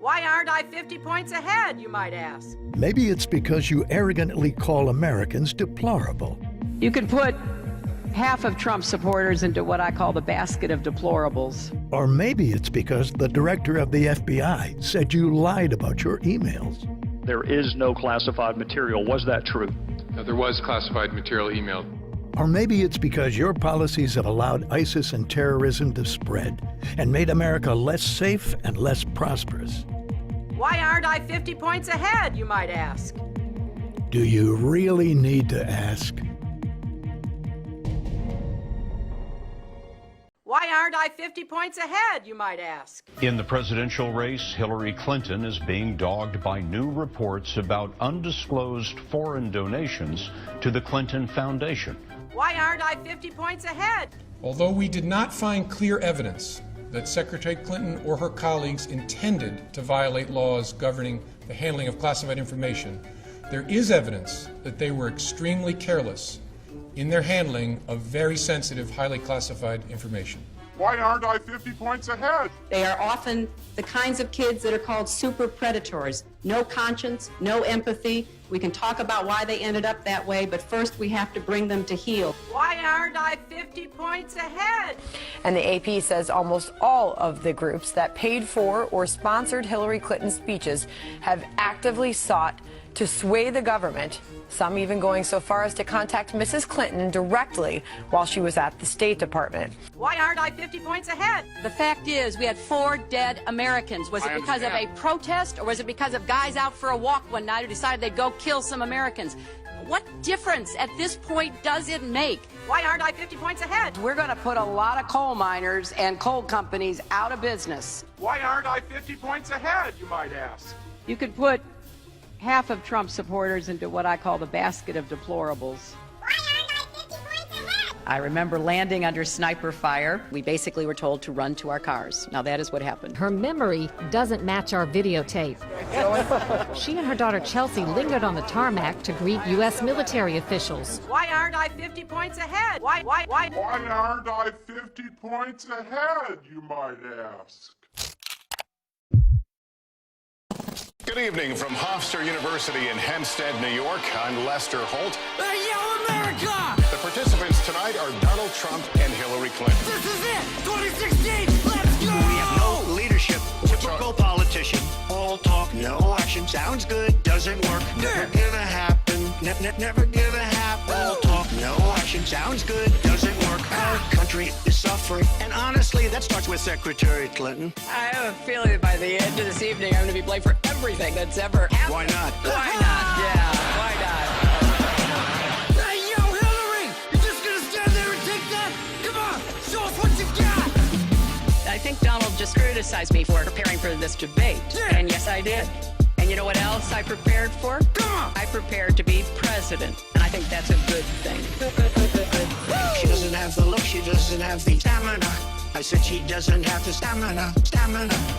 Why aren't I 50 points ahead, you might ask? Maybe it's because you arrogantly call Americans deplorable. You can put half of Trump supporters into what I call the basket of deplorables. Or maybe it's because the director of the FBI said you lied about your emails. There is no classified material. Was that true? No, there was classified material emailed. Or maybe it's because your policies have allowed ISIS and terrorism to spread and made America less safe and less prosperous. Why aren't I 50 points ahead, you might ask? Do you really need to ask? Why aren't I 50 points ahead, you might ask? In the presidential race, Hillary Clinton is being dogged by new reports about undisclosed foreign donations to the Clinton Foundation. Why aren't I 50 points ahead? Although we did not find clear evidence that Secretary Clinton or her colleagues intended to violate laws governing the handling of classified information, there is evidence that they were extremely careless in their handling of very sensitive, highly classified information. Why aren't I 50 points ahead? They are often the kinds of kids that are called super predators. No conscience, no empathy. We can talk about why they ended up that way, but first we have to bring them to heel. Why aren't I 50 points ahead? And the AP says almost all of the groups that paid for or sponsored Hillary Clinton's speeches have actively sought to sway the government, some even going so far as to contact Mrs. Clinton directly while she was at the State Department. Why aren't I 50 points ahead? The fact is, we had 4 dead Americans. Was it because of a protest, or was it because of guys out for a walk one night who decided they'd go kill some Americans? What difference at this point does it make? Why aren't I 50 points ahead? We're going to put a lot of coal miners and coal companies out of business. Why aren't I 50 points ahead, you might ask? You could put half of Trump supporters into what I call the basket of deplorables. I remember landing under sniper fire. We basically were told to run to our cars. Now that is what happened. Her memory doesn't match our videotape. She and her daughter Chelsea lingered on the tarmac to greet U.S. military officials. Why aren't I 50 points ahead? Why? Why aren't I 50 points ahead, you might ask? Good evening from Hofstra University in Hempstead, New York. I'm Lester Holt. Hey, yo, America! The participants tonight are Donald Trump and Hillary Clinton. This is it! 2016! Let's go! We have no leadership. Typical politician. All talk, no action. Sounds good, doesn't work. Never gonna happen. Never gonna happen. All talk, no action. Sounds good, doesn't work. Our country is suffering. And honestly, that starts with Secretary Clinton. I have a feeling that by the end of this evening, I'm going to be blamed for everything that's ever happened. Why not? Why not? Yeah, why not? Hey, yo, Hillary! You're just gonna stand there and take that? Come on, show us what you got! I think Donald just criticized me for preparing for this debate. Yeah. And yes, I did. And you know what else I prepared for? Come on! I prepared to be president. And I think that's a good thing. She doesn't have the look, she doesn't have the stamina. I said she doesn't have the stamina.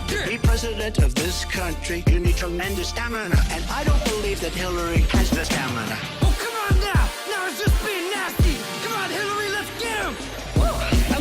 To be president of this country, you need tremendous stamina. And I don't believe that Hillary has the stamina. Oh, come on now! Now it's just being nasty! Come on, Hillary, let's get him!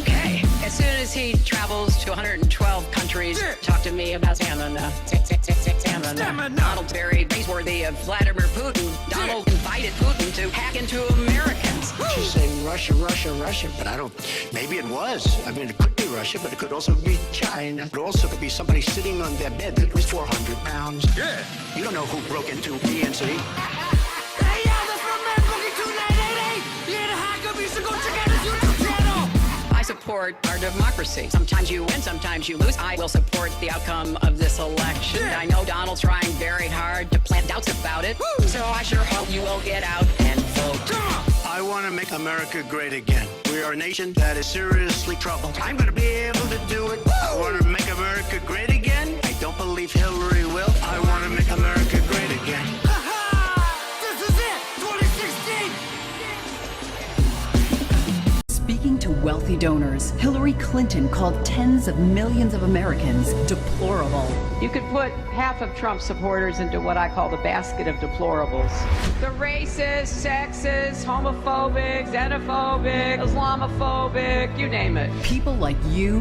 Okay. As soon as he travels to 112 countries, talk to me about stamina. Stamina. Donald's very praiseworthy of Vladimir Putin. Donald invited Putin to hack into Americans. She's saying Russia, Russia, Russia, but I don't, maybe it was. I mean, it could be Russia, but it could also be China. It also could be somebody sitting on their bed that was 400 pounds. Yeah. You don't know who broke into PNC. Hey, yo, that's my man, Boogie 2988! You ain't a hacker, you should go check out his YouTube channel! I support our democracy. Sometimes you win, sometimes you lose. I will support the outcome of this election. I know Donald's trying very hard to plant doubts about it. So I sure hope you will get out and vote. I want to make America great again. We are a nation that is seriously troubled. I'm going to be able to do it. I want to make America great again. I don't believe Hillary will. I want to make America great again. This is it! 2016! Speaking to wealthy donors, Hillary Clinton Clinton called tens of millions of Americans deplorable. You could put half of Trump supporters into what I call the basket of deplorables. The racist, sexist, homophobic, xenophobic, Islamophobic, you name it. People like you,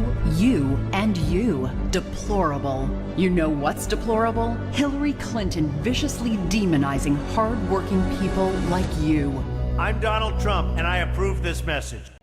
and you. Deplorable. You know what's deplorable? Hillary Clinton viciously demonizing hard-working people like you. I'm Donald Trump, and I approve this message.